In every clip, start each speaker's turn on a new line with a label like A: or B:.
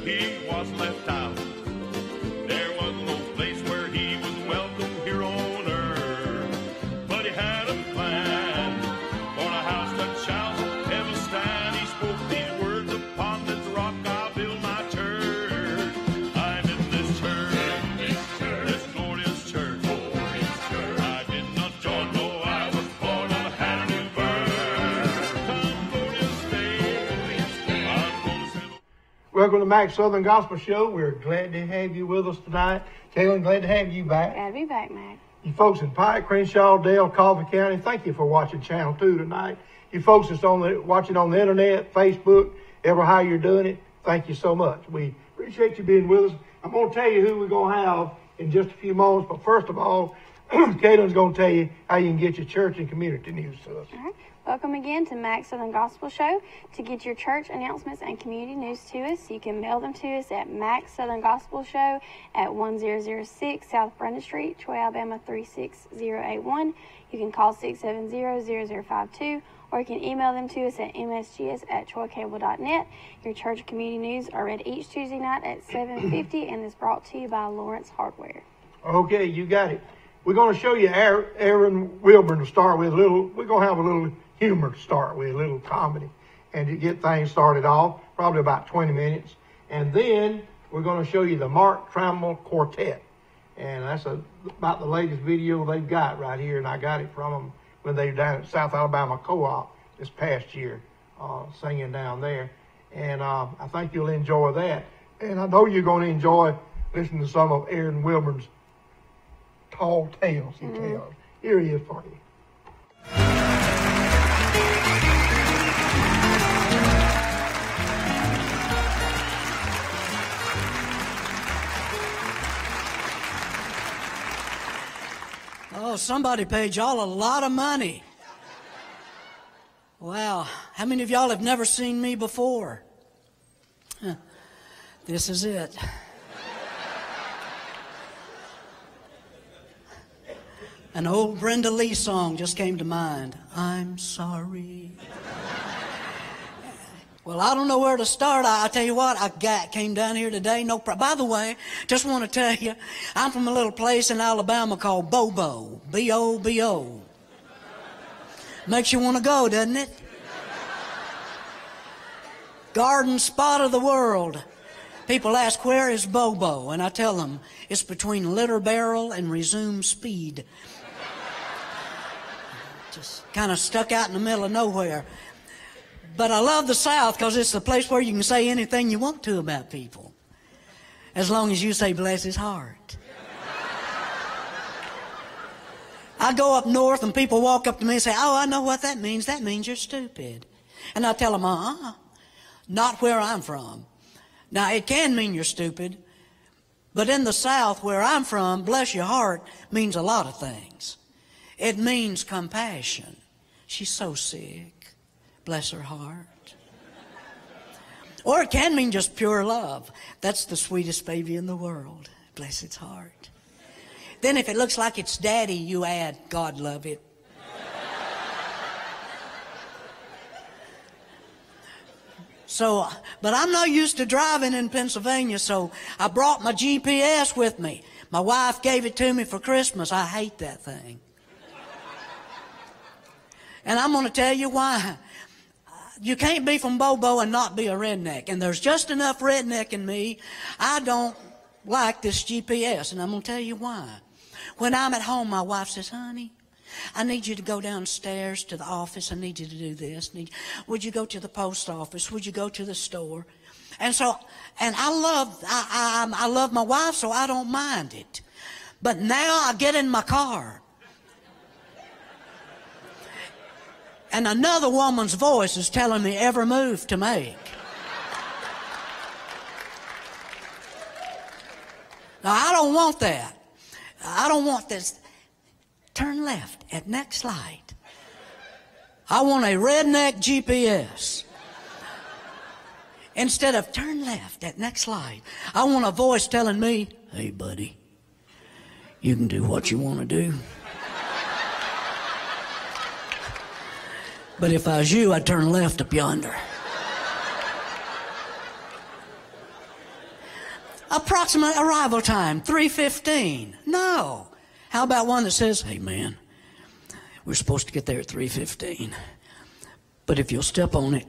A: he was left out. There was no place where he was welcome here on earth. But he had a plan for a house that shall ever stand. He spoke these words, upon this rock I'll build my church. I'm in this church, this glorious church. I did not join, though I was born and had a new birth. Some glorious day, I'm gonna sing.
B: Welcome to Mac Southern Gospel Show. We're glad to have you with us tonight. Kaylin, glad to have you back.
C: Glad to be back, Mac.
B: You folks in Pike, Crenshaw, Dale, Coffee County, thank you for watching Channel 2 tonight. You folks that's watching on the internet, Facebook, ever how you're doing it, thank you so much. We appreciate you being with us. I'm going to tell you who we're going to have in just a few moments, but first of all, Kaylin's going to tell you how you can get your church and community news to us.
C: All right. Welcome again to Mac Southern Gospel Show. To get your church announcements and community news to us, you can mail them to us at Mac Southern Gospel Show at 1006 South Brandon Street, Troy, Alabama 36081. You can call 670-0052, or you can email them to us at msgs@troycable.net. Your church community news are read each Tuesday night at 7:50 and is brought to you by Lawrence Hardware.
B: Okay, you got it. We're going to show you Aaron Wilburn to start with. We're going to have a little humor to start with, a little comedy, and to get things started off, probably about 20 minutes. And then we're going to show you the Mark Trammell Quartet. And that's about the latest video they've got right here, and I got it from them when they were down at South Alabama Co-op this past year, singing down there. And I think you'll enjoy that. And I know you're going to enjoy listening to some of Aaron Wilburn's tall tales he tells. Here he is for you.
D: Oh, somebody paid y'all a lot of money. Wow. How many of y'all have never seen me before? Huh. This is it. An old Brenda Lee song just came to mind. I'm sorry. Well, I don't know where to start. I tell you what, came down here today. By the way, just want to tell you, I'm from a little place in Alabama called Bobo. B-O-B-O. Makes you want to go, doesn't it? Garden spot of the world. People ask, where is Bobo? And I tell them, it's between Litter Barrel and Resume Speed. Just kind of stuck out in the middle of nowhere. But I love the South because it's the place where you can say anything you want to about people, as long as you say bless his heart. I go up north and people walk up to me and say, oh, I know what that means. That means you're stupid. And I tell them, not where I'm from. Now, it can mean you're stupid, but in the South, where I'm from, bless your heart means a lot of things. It means compassion. She's so sick. Bless her heart. Or it can mean just pure love. That's the sweetest baby in the world. Bless its heart. Then if it looks like it's daddy, you add, God love it. So, but I'm not used to driving in Pennsylvania, so I brought my GPS with me. My wife gave it to me for Christmas. I hate that thing. And I'm going to tell you why. You can't be from Bobo and not be a redneck. And there's just enough redneck in me. I don't like this GPS, and I'm going to tell you why. When I'm at home, my wife says, honey, I need you to go downstairs to the office. I need you to do this. Would you go to the post office? Would you go to the store? And so, and I love my wife, so I don't mind it. But now I get in my car, and another woman's voice is telling me every move to make. Now, I don't want that. I don't want this. Turn left at next light. I want a redneck GPS. Instead of turn left at next light, I want a voice telling me, hey, buddy, you can do what you want to do. But if I was you, I'd turn left up yonder. Approximate arrival time, 3:15. No. How about one that says, hey man, we're supposed to get there at 3:15. But if you'll step on it,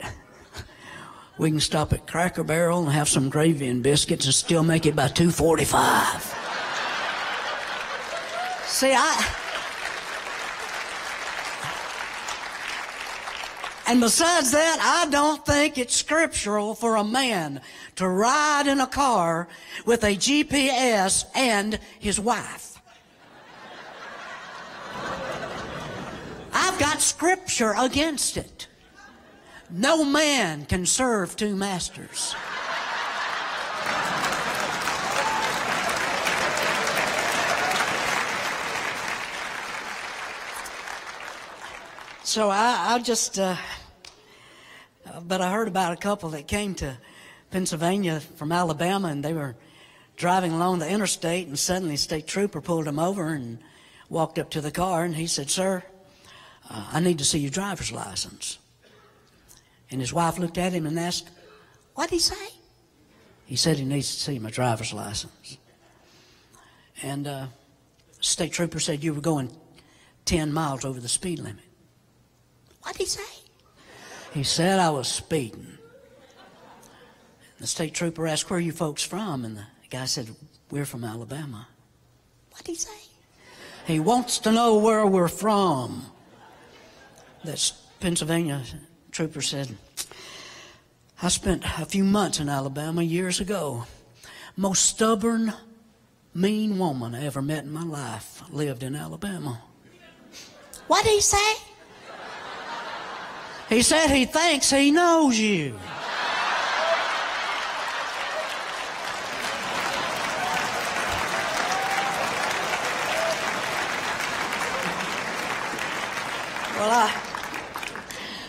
D: we can stop at Cracker Barrel and have some gravy and biscuits and still make it by 2:45. See, and besides that, I don't think it's scriptural for a man to ride in a car with a GPS and his wife. I've got scripture against it. No man can serve two masters. So but I heard about a couple that came to Pennsylvania from Alabama, and they were driving along the interstate, and suddenly a state trooper pulled them over and walked up to the car, and he said, sir, I need to see your driver's license. And his wife looked at him and asked, what'd he say? He said he needs to see my driver's license. And the state trooper said you were going 10 miles over the speed limit. What'd he say? He said I was speeding. The state trooper asked, where are you folks from? And the guy said, we're from Alabama. What'd he say? He wants to know where we're from. That Pennsylvania trooper said, I spent a few months in Alabama years ago. Most stubborn, mean woman I ever met in my life lived in Alabama. What did he say? He said he thinks he knows you.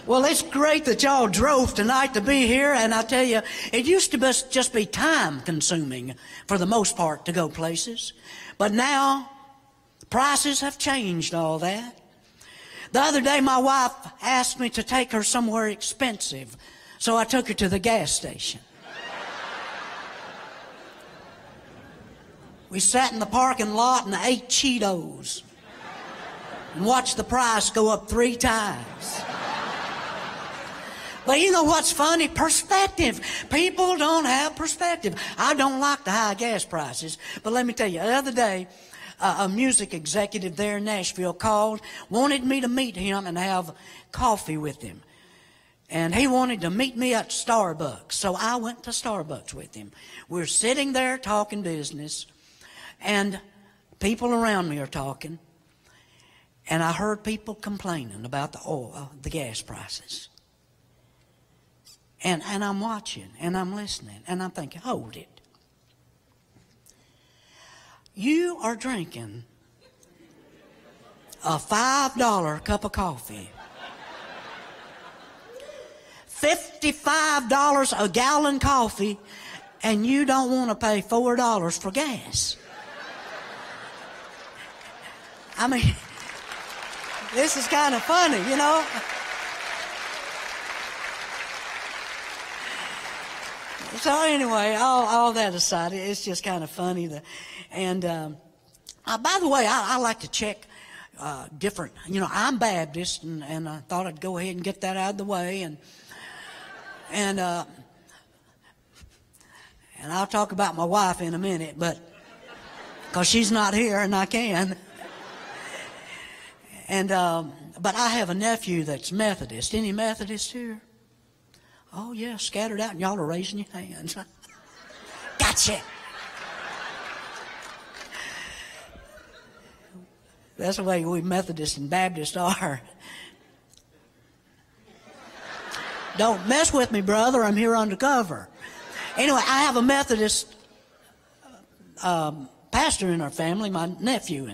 D: Well, it's great that y'all drove tonight to be here, and I tell you, it used to just be time-consuming for the most part to go places. But now, prices have changed all that. The other day, my wife asked me to take her somewhere expensive, so I took her to the gas station. We sat in the parking lot and ate Cheetos and watched the price go up 3 times. But you know what's funny? Perspective. People don't have perspective. I don't like the high gas prices, but let me tell you, the other day, a music executive there in Nashville called, wanted me to meet him and have coffee with him. And he wanted to meet me at Starbucks, so I went to Starbucks with him. We're sitting there talking business, and people around me are talking, and I heard people complaining about the gas prices. And I'm watching, and I'm listening, and I'm thinking, hold it. You are drinking a $5 cup of coffee, $55 a gallon coffee, and you don't want to pay $4 for gas. I mean, this is kind of funny, you know. So anyway, all that aside, it's just kind of funny. By the way, I like to check different. You know, I'm Baptist, and I thought I'd go ahead and get that out of the way. And I'll talk about my wife in a minute, but because she's not here, and I can. But I have a nephew that's Methodist. Any Methodists here? Oh, yeah, scattered out, and y'all are raising your hands. Gotcha. That's the way we Methodists and Baptists are. Don't mess with me, brother. I'm here undercover. Anyway, I have a Methodist pastor in our family, my nephew.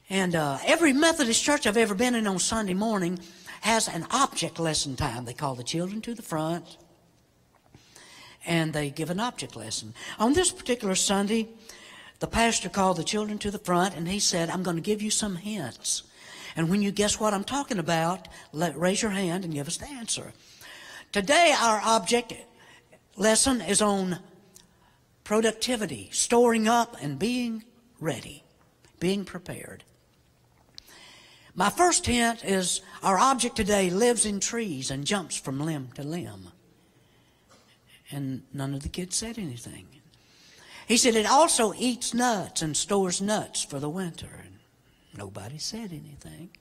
D: And every Methodist church I've ever been in on Sunday morning has an object lesson time. They call the children to the front, and they give an object lesson. On this particular Sunday, the pastor called the children to the front, and he said, I'm going to give you some hints. And when you guess what I'm talking about, raise your hand and give us the answer. Today, our object lesson is on productivity, storing up, and being ready, being prepared. My first hint is our object today lives in trees and jumps from limb to limb. And none of the kids said anything. He said it also eats nuts and stores nuts for the winter. And nobody said anything.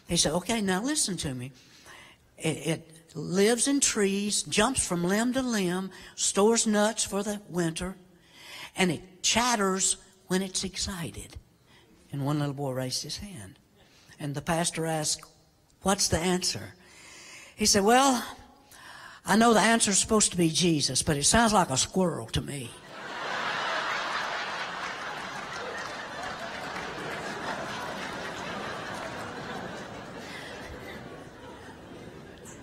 D: He said, okay, now listen to me. It lives in trees, jumps from limb to limb, stores nuts for the winter, and it chatters when it's excited. And one little boy raised his hand. And the pastor asked, what's the answer? He said, well, I know the answer is supposed to be Jesus, but it sounds like a squirrel to me.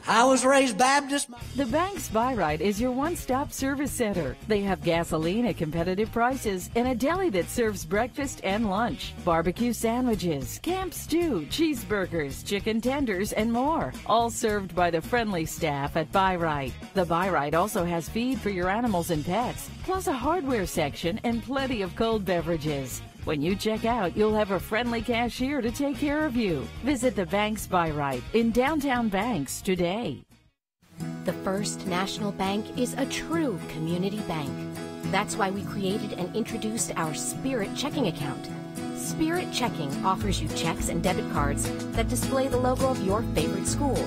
D: I was raised Baptist.
E: The Banks Buy Right is your one-stop service center. They have gasoline at competitive prices and a deli that serves breakfast and lunch, barbecue sandwiches, camp stew, cheeseburgers, chicken tenders, and more, all served by the friendly staff at Buy Right. The Buy Right also has feed for your animals and pets, plus a hardware section and plenty of cold beverages. When you check out, you'll have a friendly cashier to take care of you. Visit the Banks Buy Right in downtown Banks today.
F: The First National Bank is a true community bank. That's why we created and introduced our Spirit Checking account. Spirit Checking offers you checks and debit cards that display the logo of your favorite school.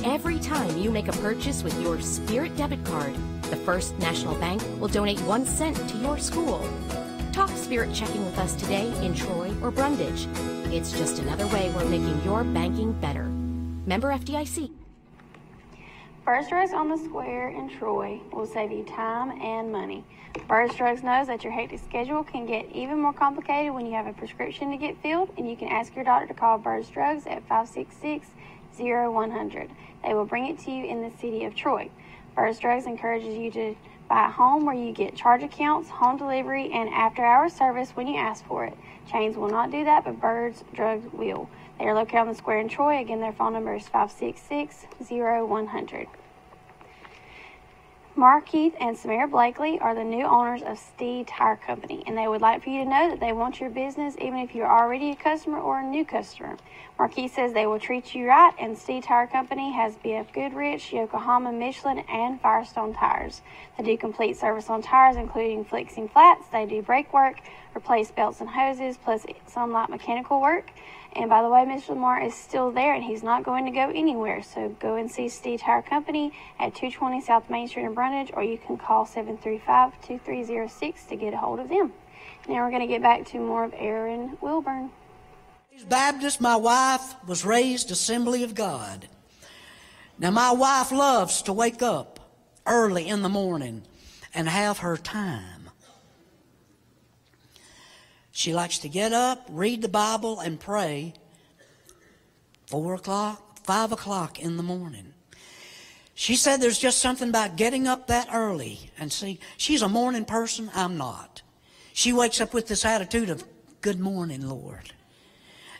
F: Every time you make a purchase with your Spirit debit card, the First National Bank will donate 1 cent to your school. Talk Spirit Checking with us today in Troy or Brundage. It's just another way we're making your banking better. Member FDIC.
C: First Drugs on the Square in Troy will save you time and money. First Drugs knows that your hectic schedule can get even more complicated when you have a prescription to get filled, and you can ask your doctor to call First Drugs at 566-0100. They will bring it to you in the city of Troy. First Drugs encourages you to buy a home where you get charge accounts, home delivery, and after-hours service when you ask for it. Chains will not do that, but Birds Drugs will. They are located on the square in Troy. Again, their phone number is 566-0100. Mark Keith and Samara Blakely are the new owners of Steed Tire Company, and they would like for you to know that they want your business even if you're already a customer or a new customer. Mark Keith says they will treat you right, and Steed Tire Company has BF Goodrich, Yokohama, Michelin, and Firestone tires. They do complete service on tires, including fixing flats. They do brake work, replace belts and hoses, plus some light mechanical work. And by the way, Mr. Lamar is still there, and he's not going to go anywhere. So go and see Steed Tire Company at 220 South Main Street in Brundage, or you can call 735-2306 to get a hold of them. Now we're going to get back to more of Aaron Wilburn.
D: Baptist, my wife was raised Assembly of God. Now my wife loves to wake up early in the morning and have her time. She likes to get up, read the Bible, and pray 4 o'clock, 5 o'clock in the morning. She said there's just something about getting up that early. And see, she's a morning person. I'm not. She wakes up with this attitude of, good morning, Lord.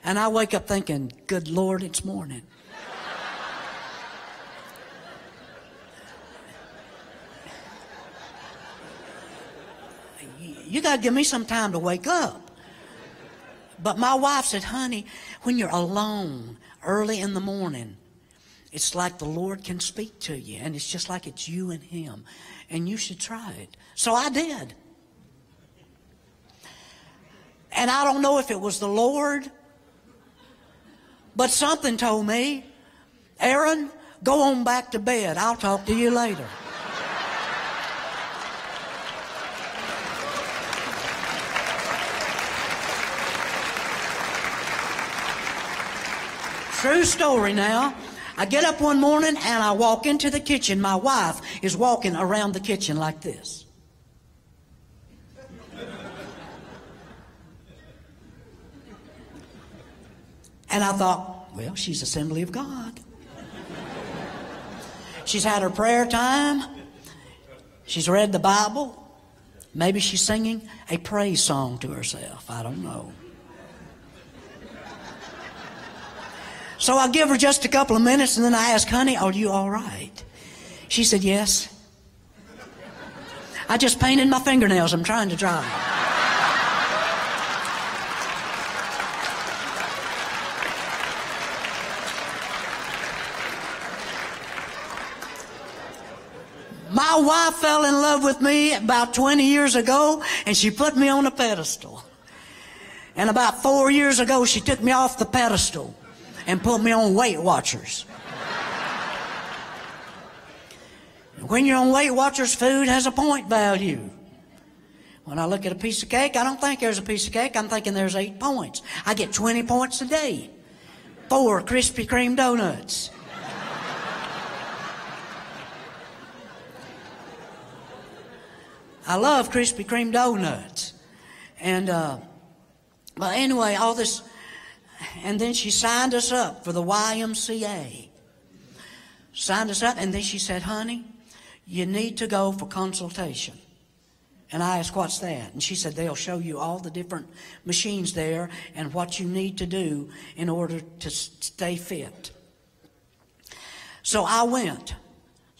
D: And I wake up thinking, good Lord, it's morning. You got to give me some time to wake up. But my wife said, honey, when you're alone early in the morning, it's like the Lord can speak to you. And it's just like it's you and Him. And you should try it. So I did. And I don't know if it was the Lord, but something told me, Aaron, go on back to bed. I'll talk to you later. True story now. I get up one morning and I walk into the kitchen. My wife is walking around the kitchen like this. And I thought, well, she's Assembly of God. She's had her prayer time. She's read the Bible. Maybe she's singing a praise song to herself. I don't know. So I give her just a couple of minutes, and then I ask, honey, are you all right? She said, yes. I just painted my fingernails. I'm trying to dry. My wife fell in love with me about 20 years ago, and she put me on a pedestal. And about 4 years ago, she took me off the pedestal and put me on Weight Watchers. When you're on Weight Watchers, food has a point value. When I look at a piece of cake, I don't think there's a piece of cake. I'm thinking there's 8 points. I get 20 points a day. 4 Krispy Kreme donuts. I love Krispy Kreme donuts. And, but anyway, all this, and then she signed us up for the YMCA. Signed us up, and then she said, honey, you need to go for consultation. And I asked, what's that? And she said, they'll show you all the different machines there and what you need to do in order to stay fit. So I went.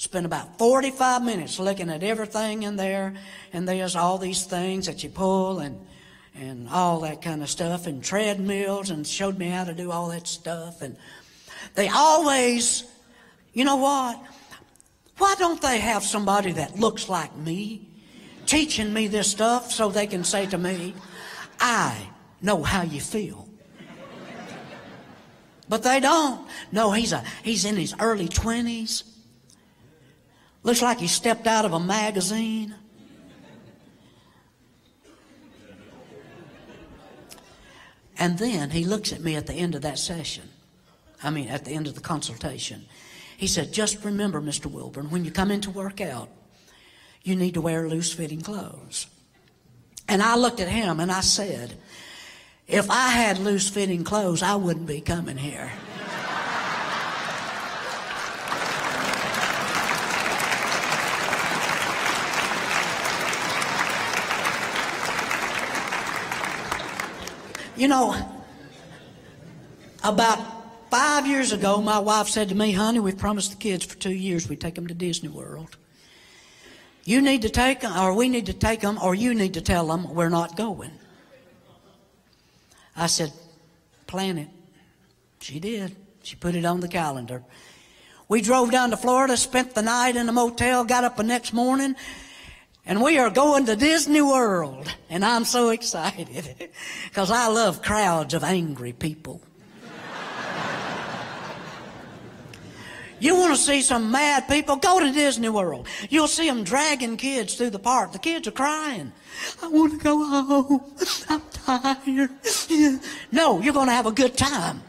D: Spent about 45 minutes looking at everything in there, and there's all these things that you pull and all that kind of stuff, and treadmills, and showed me how to do all that stuff. And they always, you know what? Why don't they have somebody that looks like me teaching me this stuff so they can say to me, I know how you feel? But they don't. No, he's in his early 20s. Looks like he stepped out of a magazine. And then he looks at me at the end of that session. I mean, at the end of the consultation. He said, just remember, Mr. Wilburn, when you come in to work out, you need to wear loose-fitting clothes. And I looked at him and I said, if I had loose-fitting clothes, I wouldn't be coming here. You know, about 5 years ago, my wife said to me, honey, we've promised the kids for 2 years we'd take them to Disney World. You need to take them, or we need to take them, or you need to tell them we're not going. I said, plan it. She did. She put it on the calendar. We drove down to Florida, spent the night in a motel, got up the next morning, and we are going to Disney World. And I'm so excited because I love crowds of angry people. You want to see some mad people? Go to Disney World. You'll see them dragging kids through the park. The kids are crying. I want to go home. I'm tired. No, you're going to have a good time.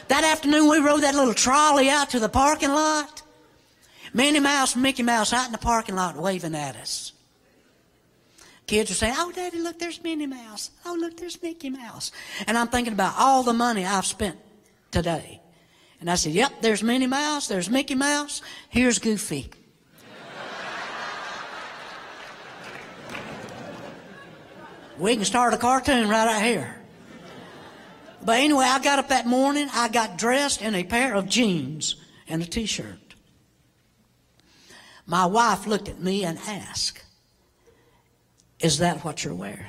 D: That afternoon, we rode that little trolley out to the parking lot. Minnie Mouse and Mickey Mouse out in the parking lot waving at us. Kids are saying, oh, Daddy, look, there's Minnie Mouse. Oh, look, there's Mickey Mouse. And I'm thinking about all the money I've spent today. And I said, yep, there's Minnie Mouse, there's Mickey Mouse, here's Goofy. We can start a cartoon right out here. But anyway, I got up that morning, I got dressed in a pair of jeans and a t-shirt. My wife looked at me and asked, is that what you're wearing?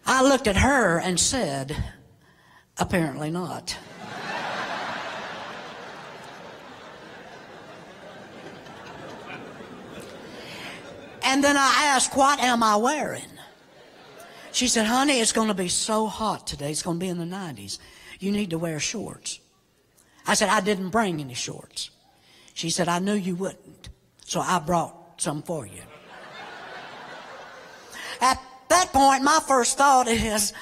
D: I looked at her and said, apparently not. And then I asked, what am I wearing? She said, honey, it's going to be so hot today. It's going to be in the 90s. You need to wear shorts. I said, I didn't bring any shorts. She said, I knew you wouldn't, so I brought some for you. At that point, my first thought is,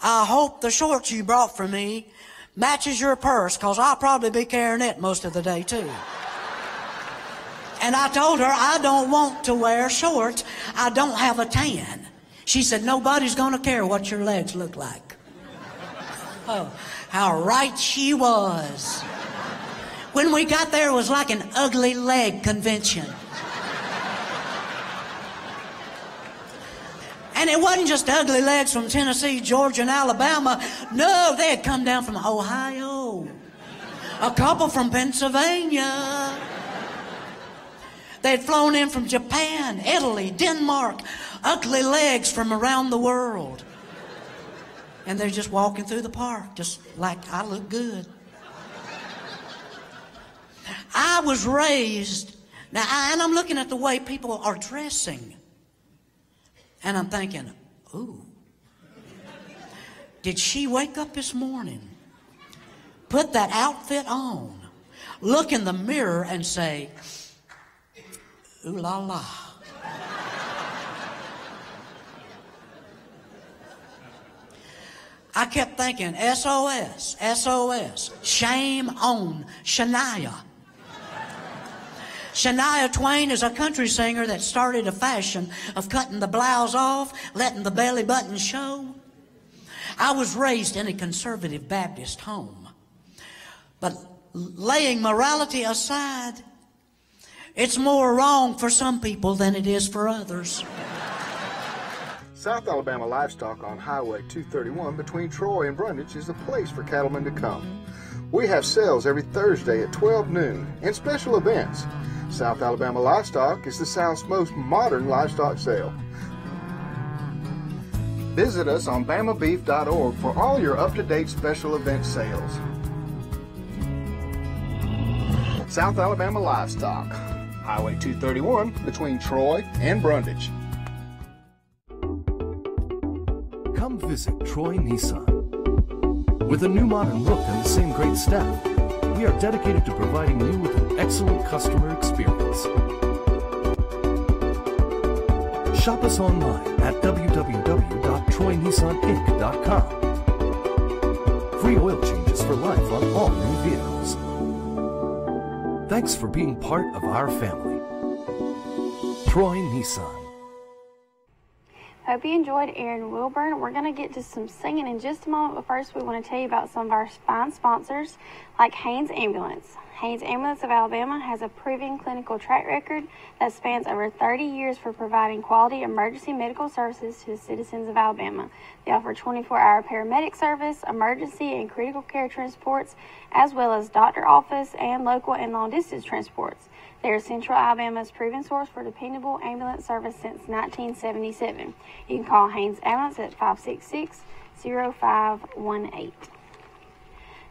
D: I hope the shorts you brought for me matches your purse, because I'll probably be carrying it most of the day, too. And I told her, I don't want to wear shorts. I don't have a tan. She said, nobody's going to care what your legs look like. Oh, how right she was. When we got there, it was like an ugly leg convention. And it wasn't just ugly legs from Tennessee, Georgia, and Alabama. No, they had come down from Ohio, A couple from Pennsylvania. They'd flown in from Japan, Italy, Denmark, ugly legs from around the world. And they're just walking through the park, just like I look good. I was raised, now, and I'm looking at the way people are dressing. And I'm thinking, ooh, did she wake up this morning, put that outfit on, look in the mirror and say, ooh la la. I kept thinking, SOS, SOS, shame on Shania. Shania Twain is a country singer that started a fashion of cutting the blouse off, letting the belly button show. I was raised in a conservative Baptist home. But laying morality aside, it's more wrong for some people than it is for others.
G: South Alabama Livestock on Highway 231 between Troy and Brundage is the place for cattlemen to come. We have sales every Thursday at 12 noon and special events. South Alabama Livestock is the South's most modern livestock sale. Visit us on bamabeef.org for all your up-to-date special event sales. South Alabama Livestock, Highway 231 between Troy and Brundage.
H: Come visit Troy Nissan. With a new modern look and the same great staff, we are dedicated to providing you with an excellent customer experience. Shop us online at www.troynissaninc.com. Free oil changes for life on all new vehicles. Thanks for being part of our family. Troy Nissan.
C: Hope you enjoyed Aaron Wilburn. We're going to get to some singing in just a moment, but first we want to tell you about some of our fine sponsors like Haynes Ambulance. Haynes Ambulance of Alabama has a proven clinical track record that spans over 30 years for providing quality emergency medical services to the citizens of Alabama. They offer 24-hour paramedic service, emergency and critical care transports, as well as doctor office and local and long-distance transports. They are Central Alabama's proven source for dependable ambulance service since 1977. You can call Haynes Ambulance at 566-0518.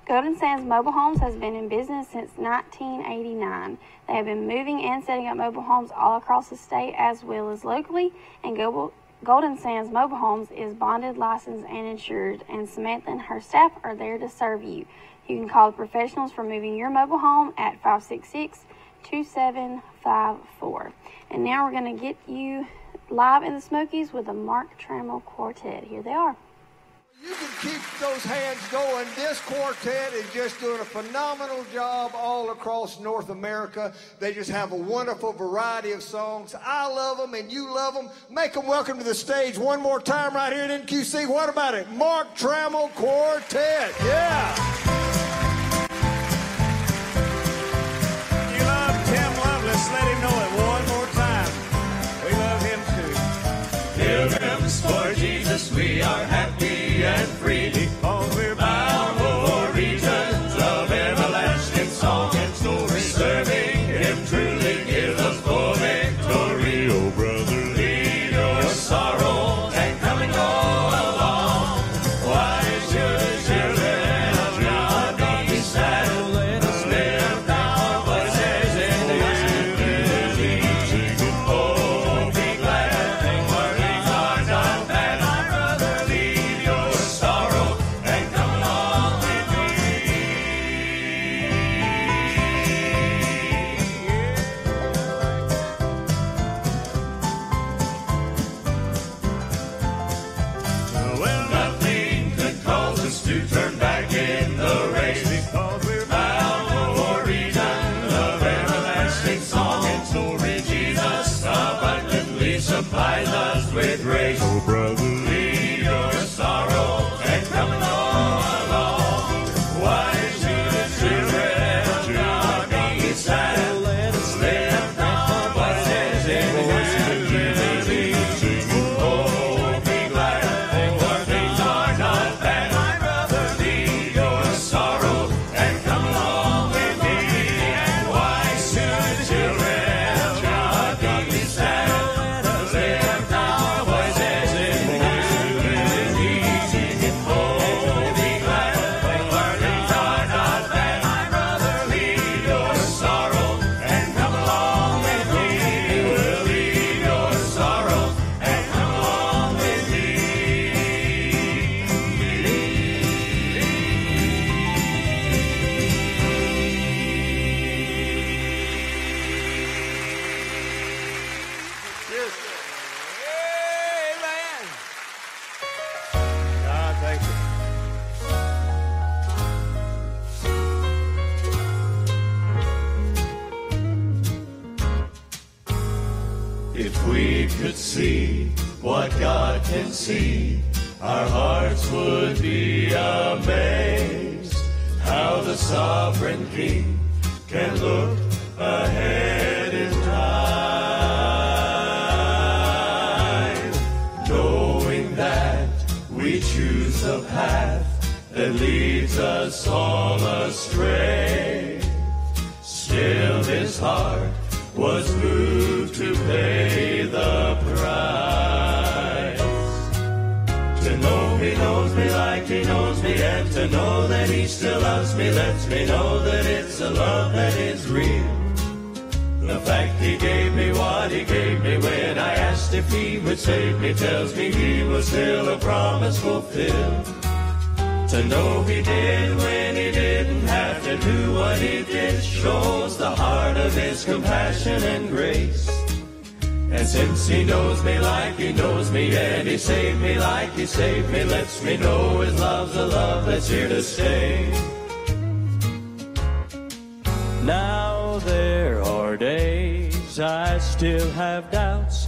C: Golden Sands Mobile Homes has been in business since 1989. They have been moving and setting up mobile homes all across the state as well as locally, and Golden Sands Mobile Homes is bonded, licensed, and insured, and Samantha and her staff are there to serve you. You can call the professionals for moving your mobile home at 566-2754. And now we're going to get you live in the Smokies with the Mark Trammell Quartet. Here they are.
I: You can keep those hands going. This quartet is just doing a phenomenal job all across North America. They just have a wonderful variety of songs. I love them and you love them. Make them welcome to the stage one more time right here at NQC. What about it? Mark Trammell Quartet. Yeah.
A: You love Tim Lovelace. Let him know it one more time. We love him too. Pilgrims for Jesus, we are happy and free, because we're bound for regions of everlasting song and story. Serving Him truly gives us full victory. Oh, brother, leave your sorrow and come and go along. Why should the children of God be sad? Let us lift our voices in unity, singing, oh, be glad, things are not bad. My brother, leave your sorrow and come along with me. Well, nothing could cause us to turn back in the race, because we're bound for regions of everlasting song and story. Jesus abundantly supplies us with grace. Oh, brother, leave your sorrow and come along. Why should the children of God be sad? Let us lift our voices in unity, singing, oh, be glad, for things are not bad. My brother, leave your sorrow and come along If we could see what God can see, our hearts would be amazed. How the sovereign King can look ahead in time, knowing that we choose a path that leads us all astray. Still his heart was moved to pay the price. To know he knows me like he knows me, and to know that he still loves me lets me know that it's a love that is real. The fact he gave me what he gave me when I asked if he would save me tells me he was still a promise fulfilled. To know he did when he didn't have to do what he did shows the heart of his compassion and grace. And since he knows me like he knows me, and he saved me like he saved me, lets me know his love's a love that's here to stay. Now there are days I still have doubts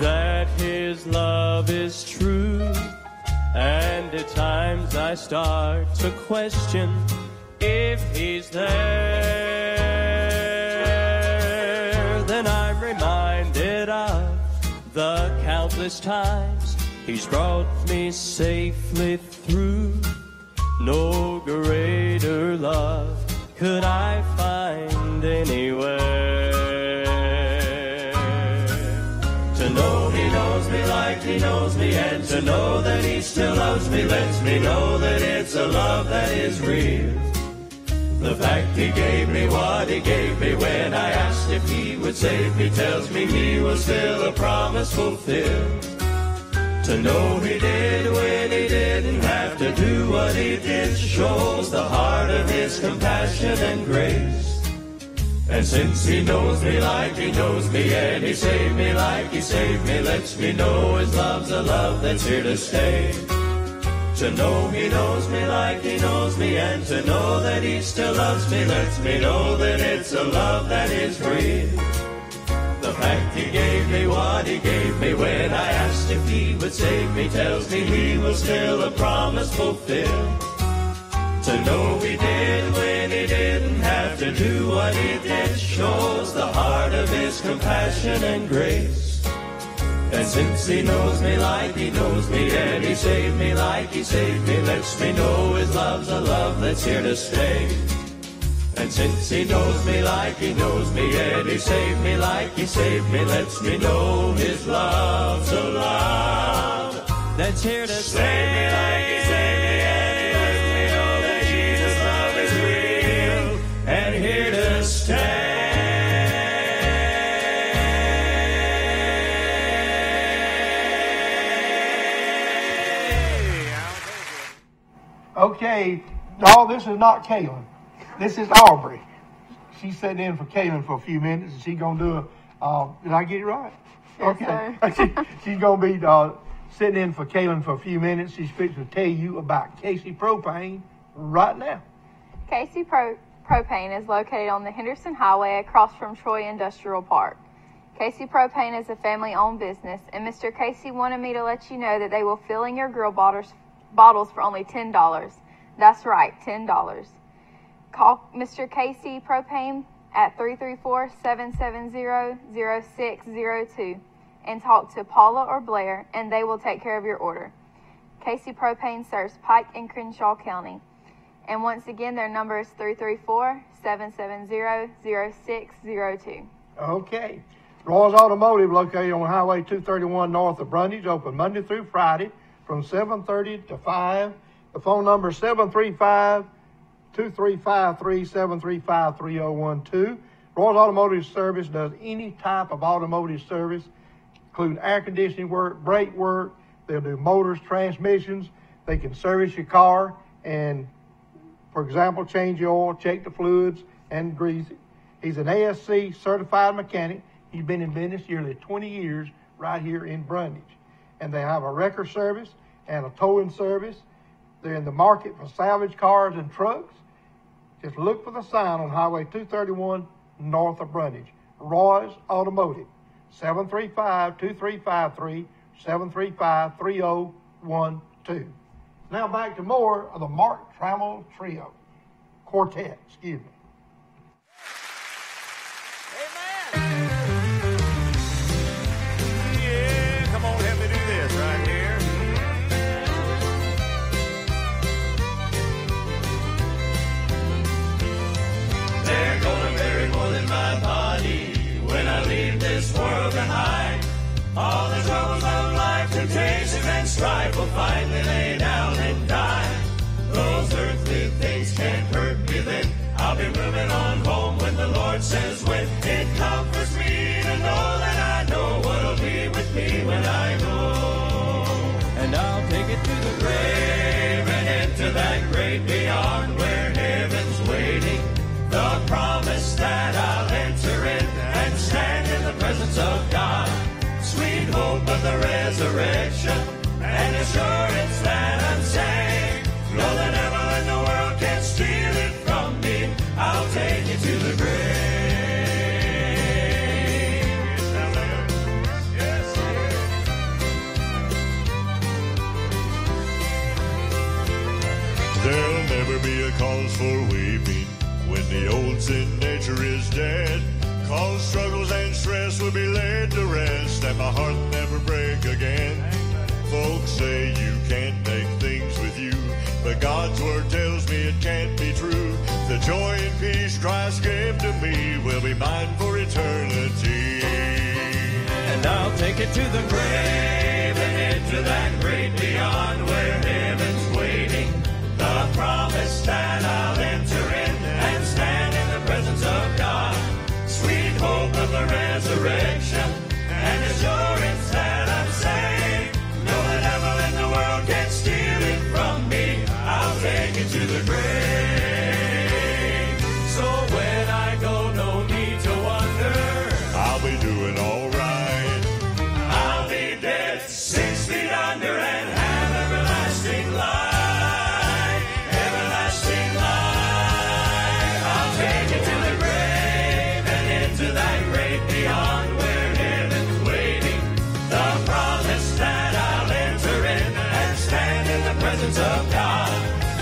A: that his love is true. And at times I start to question if he's there. Then I'm reminded of the countless times he's brought me safely through. No greater love could I find anywhere. To know he knows me like he knows me, and to know that he still loves me lets me know that it's a love that is real. The fact he gave me what he gave me when I asked if he would save me tells me he was still a promise fulfilled. To know he did when he didn't have to do what he did shows the heart of his compassion and grace. And since he knows me like he knows me, and he saved me like he saved me, lets me know his love's a love that's here to stay. To know he knows me like he knows me, and to know that he still loves me, lets me know that it's a love that is real. The fact he gave me what he gave me when I asked if he would save me tells me he was still a promise fulfilled. To know he did when he didn't have to do what he did shows the heart of his compassion and grace. And since he knows me like he knows me, and he saved me like he saved me, lets me know his love's a love that's here to stay. And since he knows me like he knows me, and he saved me like he saved me, lets me know his love's a love that's here to stay. Save me like he saved me, and he lets me know that Jesus' love is real and here to stay.
B: Okay, no, this is not Kaylin. This is Aubrey. She's sitting in for Kaylin for a few minutes, and she's going to do a, did I get it right?
C: Yes,
B: Okay.
C: sir.
B: She's going to be sitting in for Kaylin for a few minutes. She's fixing to tell you about Casey Propane right now.
J: Casey Propane is located on the Henderson Highway across from Troy Industrial Park. Casey Propane is a family-owned business, and Mr. Casey wanted me to let you know that they will fill in your grill bottles for only $10. That's right, $10. Call Mr. Casey Propane at 334-770-0602 and talk to Paula or Blair, and they will take care of your order. Casey Propane serves Pike and Crenshaw County. And once again, their number is 334-770-0602.
B: Okay. Roy's Automotive, located on Highway 231 north of Brundage, open Monday through Friday from 7:30 to 5. The phone number is 735-2353-735-3012. Roy's Automotive Service does any type of automotive service, including air conditioning work, brake work. They'll do motors, transmissions. They can service your car and, for example, change the oil, check the fluids, and grease it. He's an ASC certified mechanic. He's been in business nearly 20 years right here in Brundage. And they have a wrecker service and a towing service. They're in the market for salvage cars and trucks. Just look for the sign on Highway 231 north of Brundage. Roy's Automotive. 735-2353, 735-3012. Now back to more of the Mark Trammell Trio. Quartet, excuse me.
A: Yeah, come on, help me do this right here. They're gonna bury more than my body when I leave this world behind. All the troubles of life, temptations and strife will finally lay down and die. Those earthly things can't hurt me then. I'll be moving on home when the Lord says when. It comforts me to know that I know what'll be with me when I go. And I'll take it to the grave and into that great beyond where heaven's waiting. The promise that I'll enter in and stand in the presence of God. Sweet hope of the resurrection and assurance that I'm saved. No, the devil in the world can't steal it from me. I'll take it to the grave. Yes, there'll never be a cause for weeping when the old sin nature is dead. Cause struggles and stress will be laid to rest and my heart never break again. Folks say you can't take things with you, but God's word tells me it can't be true. The joy and peace Christ gave to me will be mine for eternity. And I'll take it to the grave and into that great beyond where heaven's waiting. The promise that I'll enter in and stand in the presence of God. Sweet hope of the resurrection and assurance that I'm saved. No, the devil in the world can't steal it from me. I'll take it to the grave. So when I go, no need to wonder. I'll be doing all right. I'll be dead 6 feet under and have everlasting life. Everlasting life. I'll take it to the grave and into that great beyond where heaven's waiting. The promise that I'll enter in and stand in the presence of God.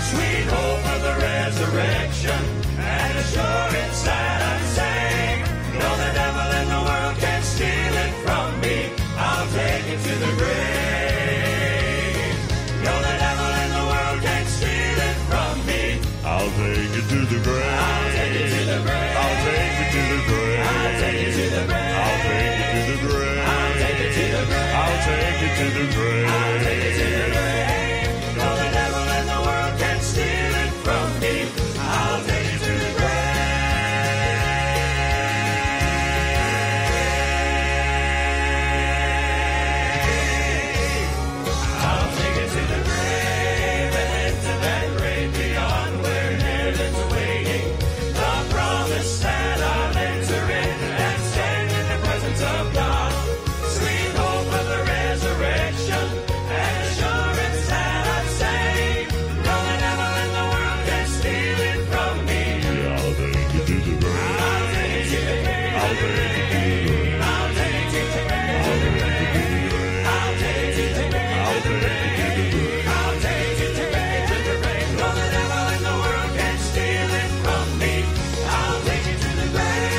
A: Sweet hope of the resurrection and assurance that I'm saved. No, the devil in the world can't steal it from me. I'll take it to the grave. No, the devil in the world can't steal it from me. I'll take it to the grave. I'll take it to the grave. I'll take it to the grave. I'll take it to the grave. I'll take it to the grave. I'll take it to the grave. I'll take it to the grave. I'll take it to the grave. No, the devil in the world can't steal it from me. I'll take it to the grave. I'll take it to the grave and into that grave beyond where heaven's waiting. The promise that I'll enter in and stand in the presence of God. Sweet hope of the resurrection and assurance that I'm saved. No, the devil in the world can steal it from me. I'll take it to the grave. I'll take it to the grave. I'll take it to the grave. I'll take it to the grave. I'll take it to the grave. I'll take it to the grave. I'll take it to the grave. To the grave. No, the devil in the world can steal it from me. I'll take it to the grave.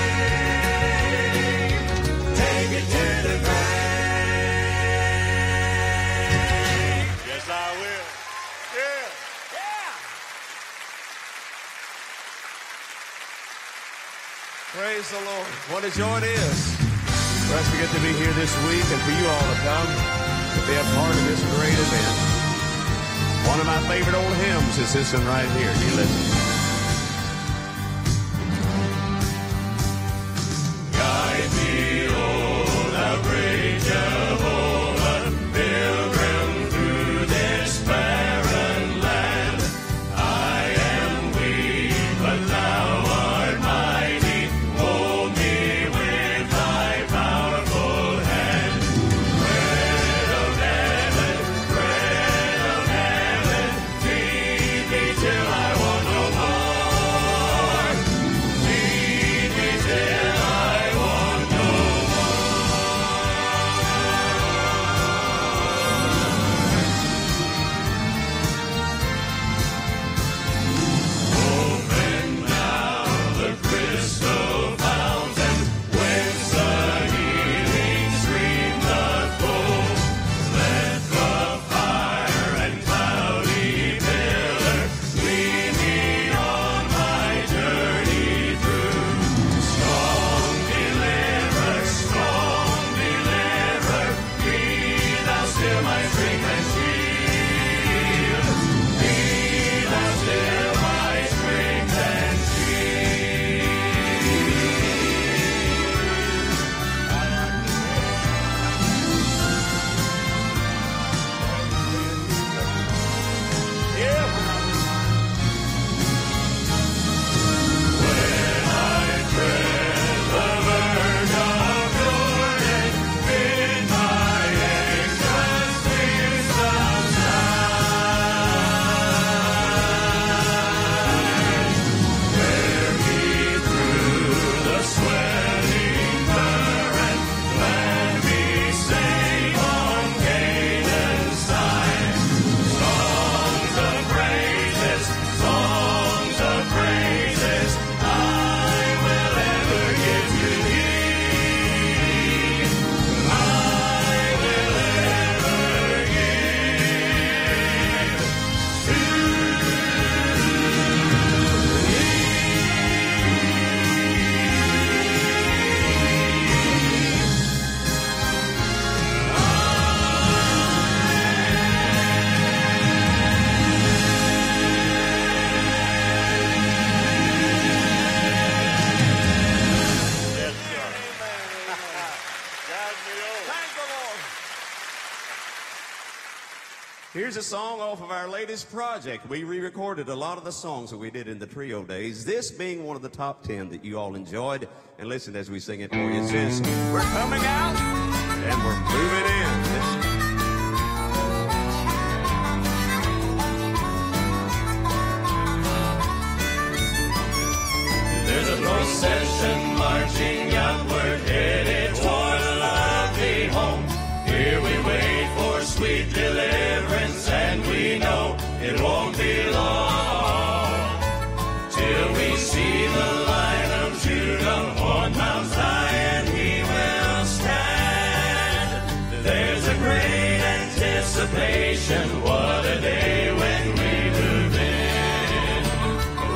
A: Take it to the grave. Yes, I will. Yeah. Yeah.
K: Praise the Lord. What a joy it is for us to get to be here this week and for you all to come to be a part of this great event. One of my favorite old hymns is this one right here. You listen.
A: Guide me, O thou great Jehovah, pilgrim through this barren land. I am weak, but thou art mighty. Hold me with thy powerful hand. Bread of heaven, feed me till I want no more.
K: Here's a song off of our latest project. We re-recorded a lot of the songs that we did in the trio days, this being one of the top 10 that you all enjoyed. And listen as we sing it for you. It says, we're coming out and we're moving in. Listen.
A: There's a procession marching outward, headed toward a lovely home. Here we wait for sweet deliverance, and we know it won't be long till we see the Lion of Judah on Mount Zion. He will stand. There's a great anticipation. What a day when we move in.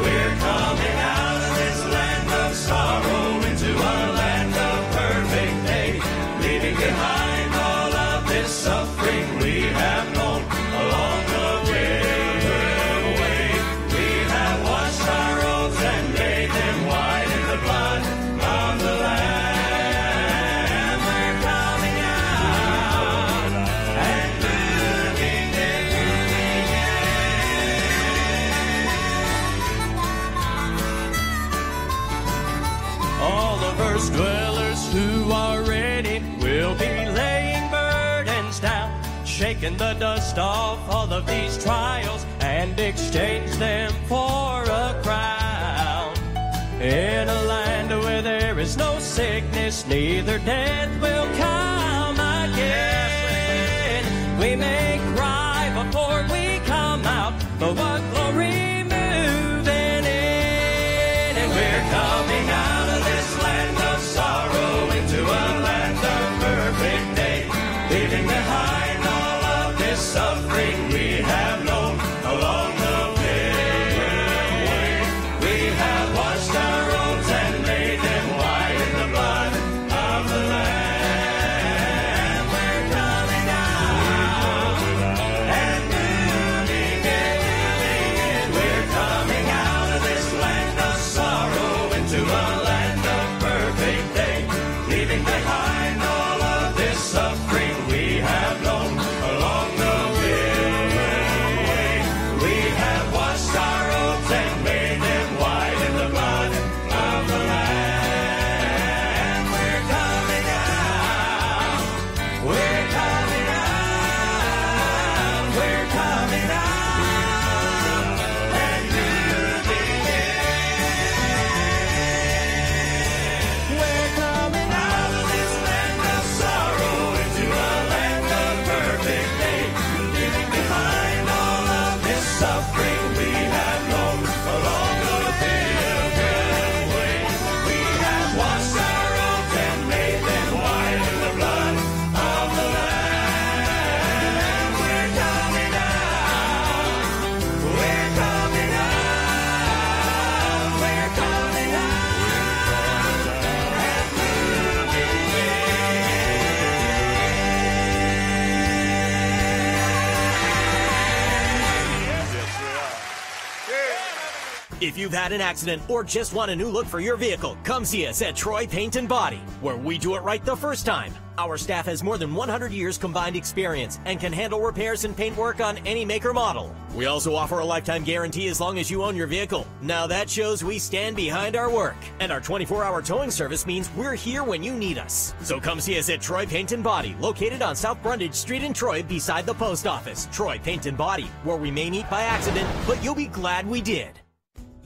A: We're coming out of this land of sorrow into a land of perfect day, leaving behind all of this suffering we have known along the way. We have washed our robes and made them white in the blood of the Lamb. We're coming out and moving in. All of Earth's dwellers who are ready will be laying burdens down, shaking the dust off all of these trials and exchange them for a crown. In a land where there is no sickness, neither death will come again. We may cry before we come out, but what glory moving in. And we're coming out of this land of sorrow into a land of perfect day, leaving behind all of this suffering we have known along the way. We have washed our robes and made them white in the blood of the Lamb. We're coming out and moving in. We're coming out of this land of sorrow into a land of perfect day, leaving behind all of this suffering we have known along the way. We have washed our robes and made them white in the blood of the Lamb. We're coming out. We're coming out. We're coming out and moving in. We're coming out of this land of sorrow into a land of perfect day, leaving behind all of this suffering we have known along the pilgrim way. We have washed our robes and made them white in the blood of the Lamb. We're coming out. We're coming out. We're coming out and moving
L: If you've had an accident or just want a new look for your vehicle, come see us at Troy Paint and Body, where we do it right the first time. Our staff has more than 100 years combined experience and can handle repairs and paint work on any make or model. We also offer a lifetime guarantee as long as you own your vehicle. Now that shows we stand behind our work. And our 24-hour towing service means we're here when you need us. So come see us at Troy Paint and Body, located on South Brundage Street in Troy beside the post office. Troy Paint and Body, where we may meet by accident, but you'll be glad we did.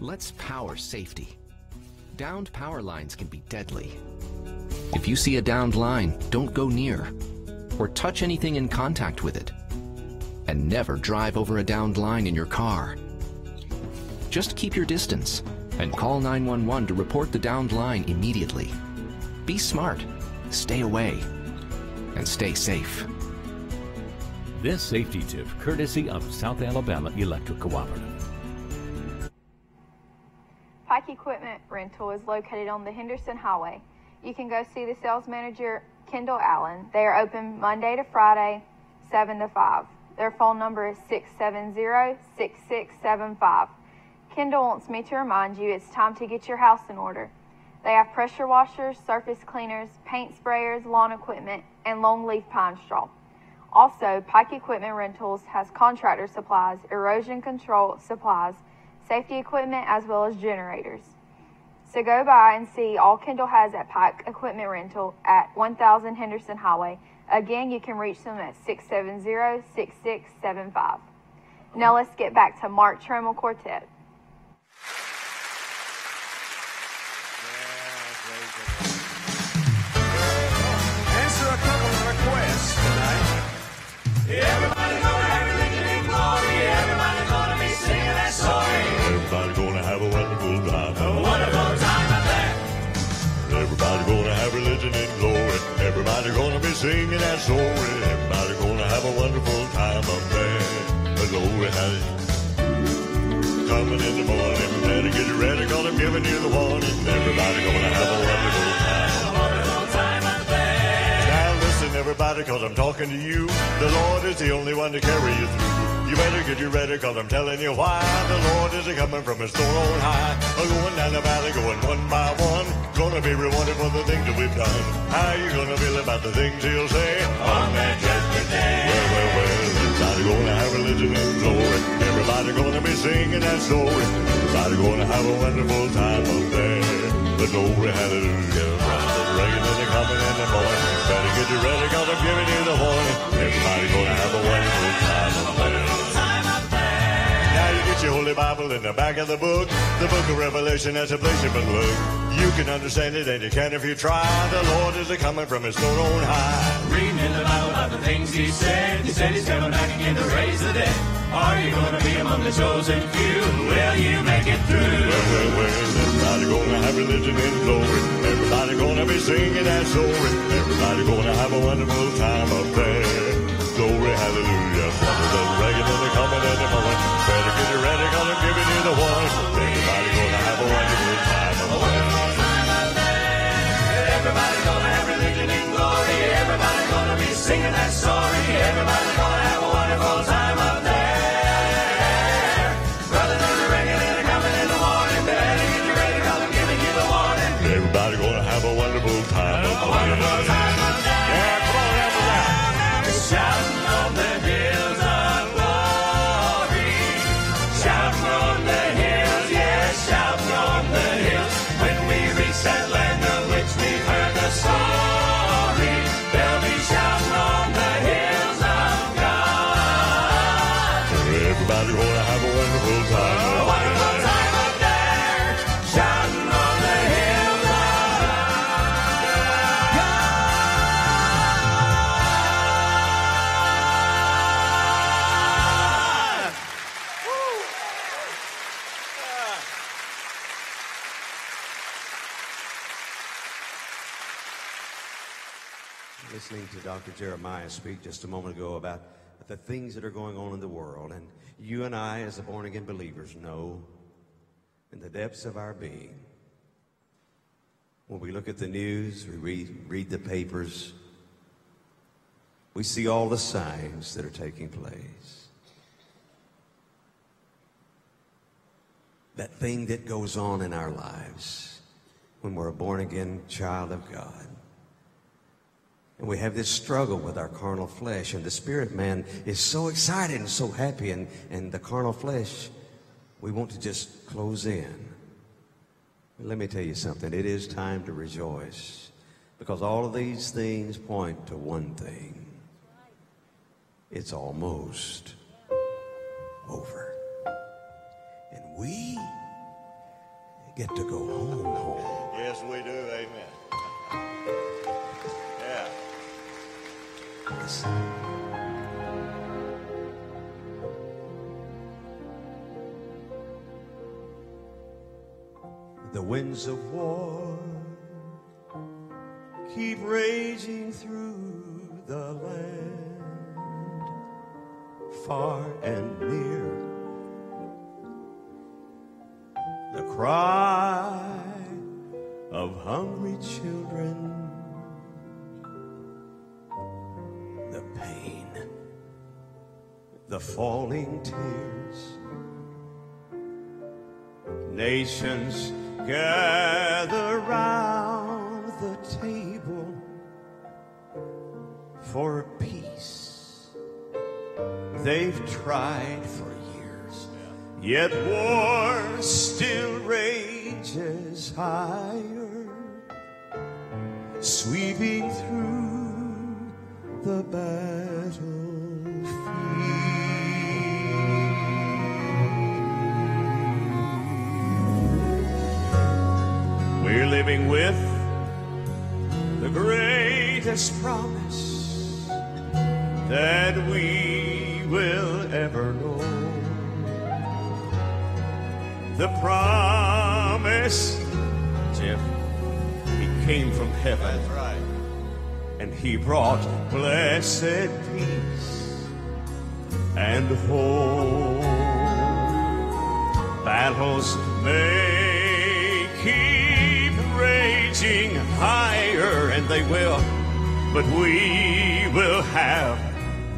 M: Let's power safety. Downed power lines can be deadly. If you see a downed line, don't go near or touch anything in contact with it. And never drive over a downed line in your car. Just keep your distance and call 911 to report the downed line immediately. Be smart, stay away, and stay safe.
N: This safety tip courtesy of South Alabama Electric Cooperative.
J: Pike Equipment Rental is located on the Henderson Highway. You can go see the sales manager, Kendall Allen. They are open Monday to Friday, 7 to 5. Their phone number is 670-6675. Kendall wants me to remind you it's time to get your house in order. They have pressure washers, surface cleaners, paint sprayers, lawn equipment, and long leaf pine straw. Also, Pike Equipment Rentals has contractor supplies, erosion control supplies, safety equipment, as well as generators. So go by and see all Kendall has at Pike Equipment Rental at 1000 Henderson Highway. Again, you can reach them at 670-6675. Now let's get back to Mark Trammell Quartet.
K: Answer a couple of requests tonight. Everybody gonna have religion and glory. Everybody gonna be singing that story.
A: Everybody gonna have a wonderful time.
K: A wonderful time up there.
A: Everybody gonna have religion and glory. Everybody gonna be singing that story. Everybody gonna have a wonderful time up there. The glory has coming in the morning. Better get ready, 'cause I'm giving you the warning. Everybody gonna have a wonderful time.
K: A wonderful time up there.
A: Now listen, everybody, 'cause I'm talking to you. The Lord is the only one to carry you through. You better get you ready, 'cause I'm telling you why. The Lord is coming from his throne on high. Going down the valley, going one by one. Gonna be rewarded for the things that we've done. How you gonna feel about the things he'll say
K: On that judgment day.
A: Well, everybody gonna have religion and glory. Everybody gonna be singing that story. Everybody gonna have a wonderful time up there. The glory, hallelujah. The rain and the coming in the morning. Better get you ready, 'cause I'm giving you the warning. Everybody gonna have a wonderful time up there. Now you get your Holy Bible in the back of the book of Revelation, that's a place you can look. You can understand it and you can if you try. The Lord is coming from his throne on high.
K: Reading in the Bible about the things he said. He said he's coming back again to raise the dead. Are you going to be among the chosen few? Will you make it through?
A: Well, everybody gonna have religion and glory. Everybody gonna be singing that story. Everybody gonna have a wonderful time up there. Glory, hallelujah. The rain and the coming in the morning. Better get you ready, 'cause I'm giving you the warning. Everybody gonna have a wonderful time up there.
K: Everybody gonna have religion and glory. Everybody gonna be singing that story. Everybody gonna have a wonderful time up there. Brother, there's a ringing and a coming in the morning. Better get you ready, 'cause I'm giving you the warning.
A: Everybody gonna have a wonderful time up there.
K: A wonderful time up there.
A: Yeah, come on, help us out.
K: Shouting on the hills of glory. Shouting on the hills, yes, shouting on the hills. When we reach that land of which we've heard the story, they'll be shouting on the hills of God.
A: Everybody gonna have a wonderful time.
K: A wonderful time up there, shouting on the hills of God.
O: Listening to Dr. Jeremiah speak just a moment ago about the things that are going on in the world. And you and I, as the born-again believers, know in the depths of our being, when we look at the news, we read the papers, we see all the signs that are taking place. That thing that goes on in our lives when we're a born-again child of God. And we have this struggle with our carnal flesh, and the spirit man is so excited and so happy, and the carnal flesh, we want to just close in. But let me tell you something, it is time to rejoice, because all of these things point to one thing. It's almost over. And we get to go home.
A: Yes, we do. Amen. Yeah.
O: Listen. The winds of war keep raging through the land, far and near. The cry of hungry children, the pain, the falling tears. Nations gather round the table for peace
A: they've tried for years, yet war still rages higher, sweeping through the battlefield. We're living with the greatest promise that we will ever know. The promise, Jeff, he came from heaven. That's right. And he brought blessed peace and hope. Battles may keep raging higher, and they will, but we will have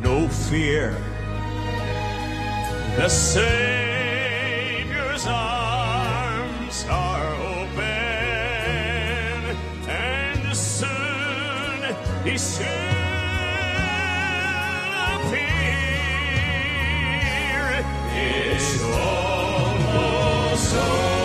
A: no fear. The Savior's arms are open, and soon he shall appear. It's almost over.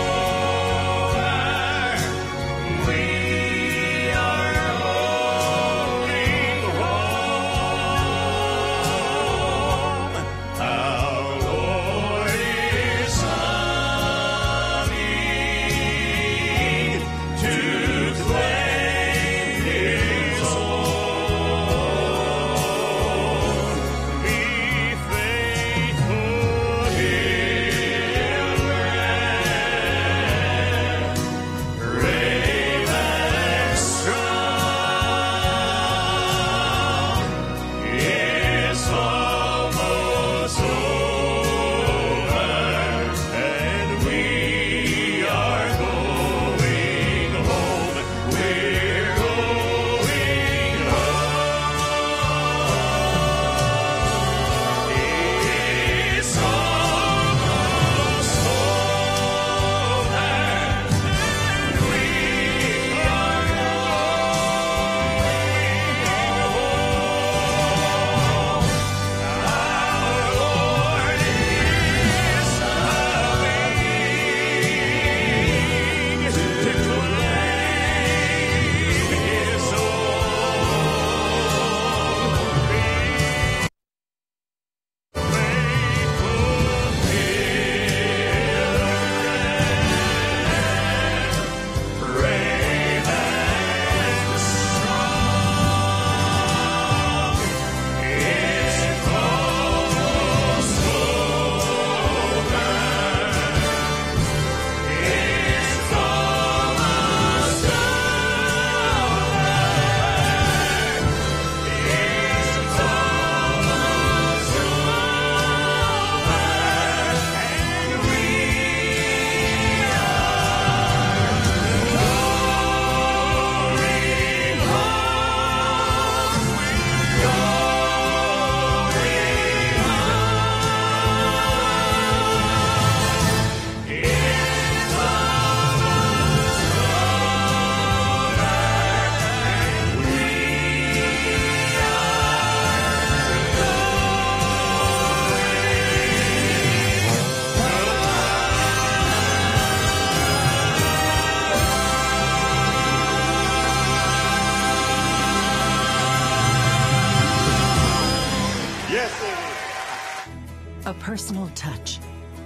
P: A personal touch,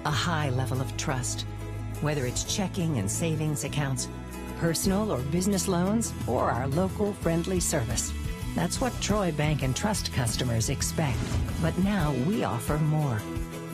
P: a high level of trust. Whether it's checking and savings accounts, personal or business loans, or our local friendly service. That's what Troy Bank and Trust customers expect. But now we offer more.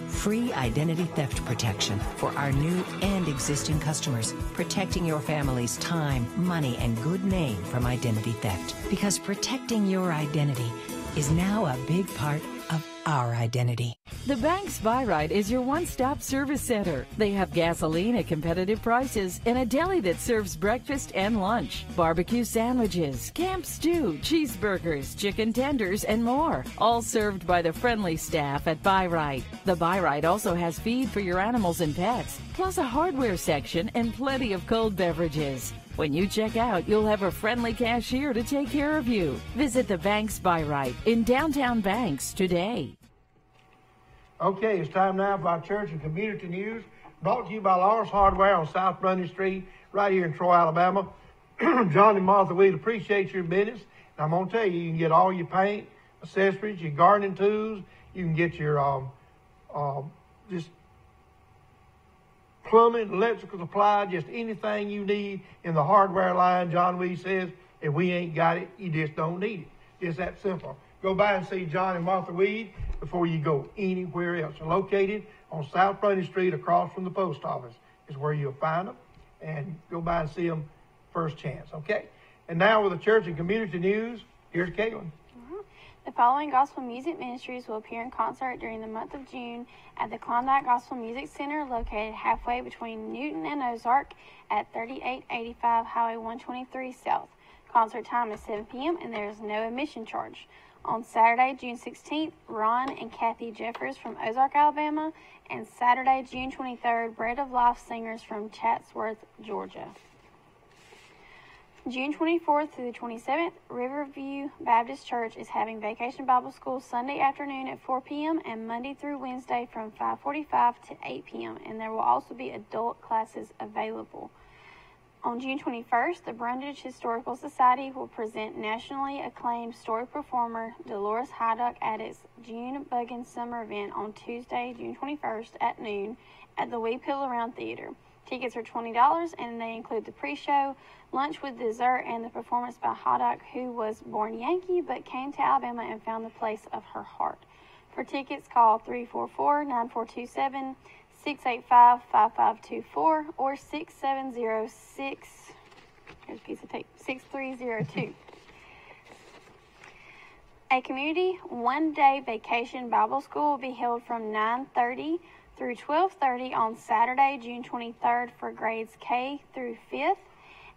P: Free identity theft protection for our new and existing customers, protecting your family's time, money, and good name from identity theft. Because protecting your identity is now a big part of our identity.
E: The Bank's Buy Right is your one-stop service center. They have gasoline at competitive prices and a deli that serves breakfast and lunch, barbecue sandwiches, camp stew, cheeseburgers, chicken tenders, and more, all served by the friendly staff at Buy Right. The Buy Right also has feed for your animals and pets, plus a hardware section and plenty of cold beverages. When you check out, you'll have a friendly cashier to take care of you. Visit the Bank's Buy Right in downtown Banks today.
B: Okay, it's time now for our church and community news, brought to you by Lawrence Hardware on South Brundage Street, right here in Troy, Alabama. John and Martha, we appreciate your business. And I'm going to tell you, you can get all your paint, accessories, your gardening tools. You can get your just plumbing, electrical supply, just anything you need in the hardware line. John Weed says, if we ain't got it, you just don't need it. It's that simple. Go by and see John and Martha Weed before you go anywhere else. They're located on South Brundage Street across from the post office is where you'll find them. And go by and see them first chance, okay? And now with the church and community news, here's Caitlin.
C: The following gospel music ministries will appear in concert during the month of June at the Klondike Gospel Music Center, located halfway between Newton and Ozark at 3885 Highway 123 South. Concert time is 7 p.m. and there is no admission charge. On Saturday, June 16th, Ron and Kathy Jeffers from Ozark, Alabama, and Saturday, June 23rd, Bread of Life singers from Chatsworth, Georgia. June 24th through the 27th, Riverview Baptist Church is having Vacation Bible School Sunday afternoon at 4 p.m. and Monday through Wednesday from 5:45 to 8 p.m. And there will also be adult classes available. On June 21st, the Brundage Historical Society will present nationally acclaimed story performer Dolores Hyduck at its June Buggin Summer event on Tuesday, June 21st at noon at the We Pill Around Theater. Tickets are $20 and they include the pre-show, lunch with dessert, and the performance by Hyduck, who was born Yankee but came to Alabama and found the place of her heart. For tickets, call 344-9427, 685-5524, or 6302. A community one-day vacation Bible school will be held from 9:30 through 12:30 on Saturday, June 23rd for grades K through 5th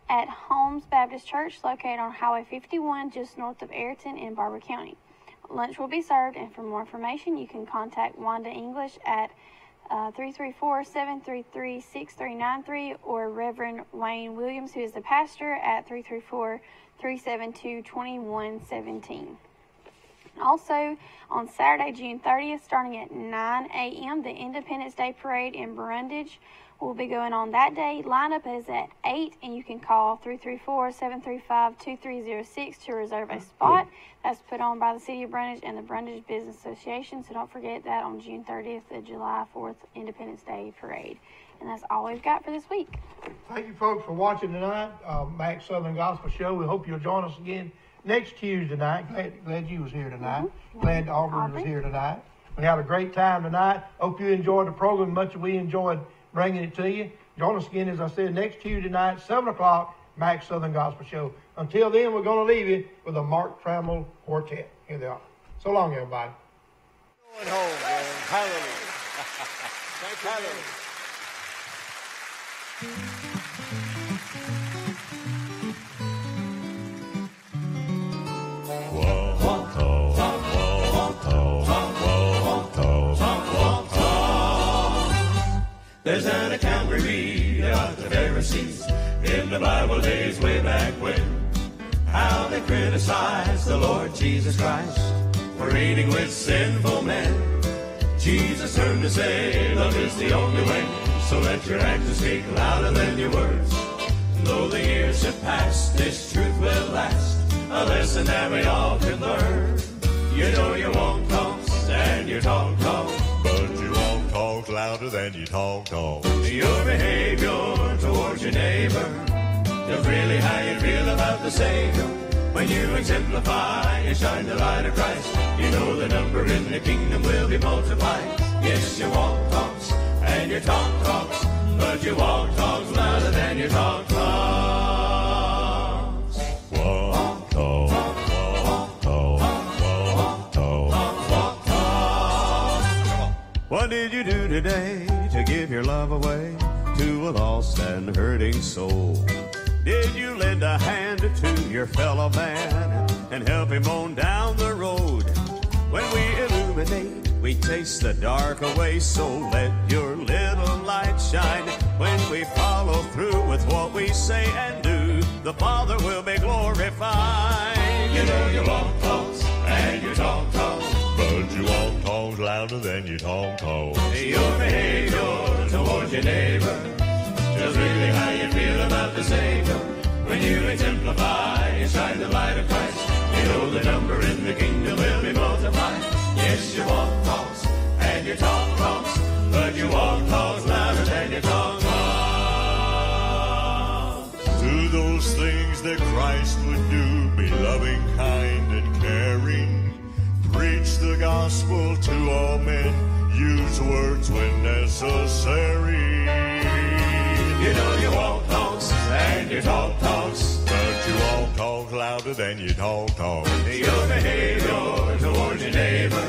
C: at Holmes Baptist Church, located on Highway 51 just north of Ayrton in Barber County. Lunch will be served, and for more information, you can contact Wanda English at 334-733-6393 or Reverend Wayne Williams, who is the pastor, at 334-372-2117. Also, on Saturday, June 30th, starting at 9 a.m., the Independence Day Parade in Brundage will be going on that day. Lineup is at 8, and you can call 334-735-2306 to reserve a spot. That's put on by the City of Brundage and the Brundage Business Association, so don't forget that on June 30th, the July 4th Independence Day Parade. And that's all we've got for this week.
B: Thank you, folks, for watching tonight, Mac Southern Gospel Show. We hope you'll join us again next Tuesday night. Glad you was here tonight. Mm-hmm. Glad Aubrey was here tonight. We had a great time tonight. Hope you enjoyed the program much as we enjoyed bringing it to you. Join us again, as I said, next Tuesday night, 7 o'clock, Mac Southern Gospel Show. Until then, we're going to leave you with a Mark Trammell Quartet. Here they are. So long, everybody.
I: Going home, man. Hallelujah. Thank you, hallelujah.
A: There's an account we read about the Pharisees in the Bible days way back when, how they criticized the Lord Jesus Christ for eating with sinful men. Jesus turned to say, love is the only way, so let your actions speak louder than your words. Though the years have passed, this truth will last, a lesson that we all can learn. You know you won't talk and you talk, but you won't talk louder than you talk. Your behavior towards your neighbor is really how you feel about the Savior. When you exemplify and shine the light of Christ, you know the number in the kingdom will be multiplied. Yes, your walk talks and your talk talks, but your walk talks louder than your talk talks. Walk talk. What did you do today to give your love away to a lost and hurting soul? Did you lend a hand to your fellow man and help him on down the road? When we illuminate, we taste the dark away, so let your little light shine. When we follow through with what we say and do, the Father will be glorified. You know you walk talks and you talk talks, but you walk talks loud. louder than your talk.
K: Your behavior towards your neighbor shows really how you feel about the Savior. When you exemplify inside the light of Christ, you know the number in the kingdom will be multiplied. Yes, you walk talks and you talk talks, but you walk talks louder than you talk talks.
A: Do those things that Christ would do, be loving, kind, and caring. Preach the gospel to all men, use words when necessary.
K: You know you walk talks and you talk talks,
A: but you walk talk louder than you talk talk.
K: Your behavior towards your neighbor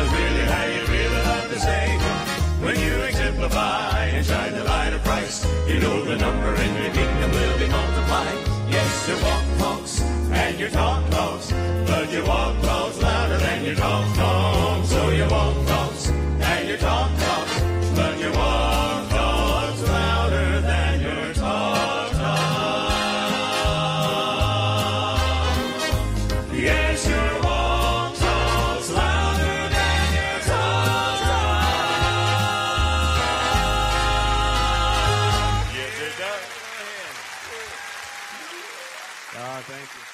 K: is really how you feel about the Savior. When you exemplify and shine the light of Christ, you know the number in your kingdom will be multiplied. Yes, you walk talks and you talk talks, but you walk talks louder than you talk talks. So you walk talks and you talk talks, but you walk talks louder than your talk talks. Yes, your walk talks louder than your talk talks.
A: Yes, it does.
K: God, thank you.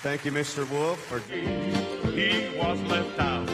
K: Thank you, Mr. Wolf.
A: He was left out